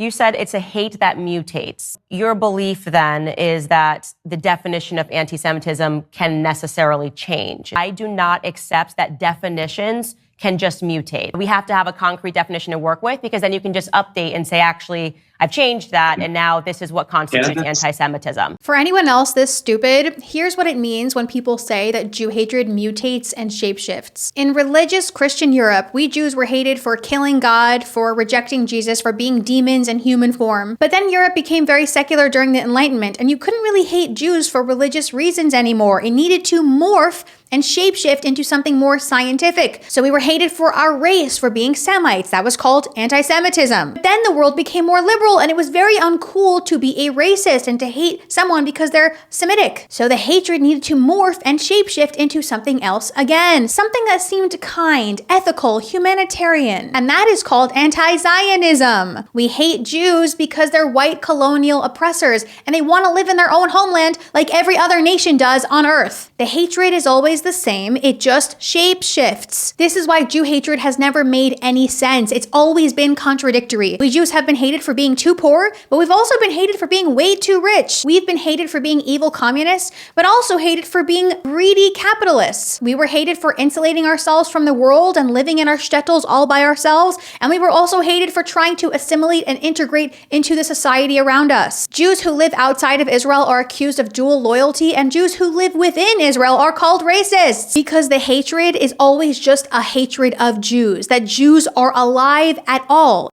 You said it's a hate that mutates. Your belief then is that the definition of anti-Semitism can necessarily change. I do not accept that definitions can just mutate. We have to have a concrete definition to work with, because then you can just update and say, actually, I've changed that, and now this is what constitutes anti-Semitism. For anyone else this stupid, here's what it means when people say that Jew hatred mutates and shapeshifts. In religious Christian Europe, we Jews were hated for killing God, for rejecting Jesus, for being demons in human form. But then Europe became very secular during the Enlightenment, and you couldn't really hate Jews for religious reasons anymore. It needed to morph and shapeshift into something more scientific. So we were hated for our race, for being Semites. That was called anti-Semitism. But then the world became more liberal, and it was very uncool to be a racist and to hate someone because they're Semitic. So the hatred needed to morph and shapeshift into something else again. Something that seemed kind, ethical, humanitarian. And that is called anti-Zionism. We hate Jews because they're white colonial oppressors, and they want to live in their own homeland like every other nation does on Earth. The hatred is always the same, it just shape shifts. This is why Jew hatred has never made any sense. It's always been contradictory. We Jews have been hated for being too poor, but we've also been hated for being way too rich. We've been hated for being evil communists, but also hated for being greedy capitalists. We were hated for insulating ourselves from the world and living in our shtetls all by ourselves, and we were also hated for trying to assimilate and integrate into the society around us. Jews who live outside of Israel are accused of dual loyalty, and Jews who live within Israel are called racists, because the hatred is always just a hatred of Jews, that Jews are alive at all.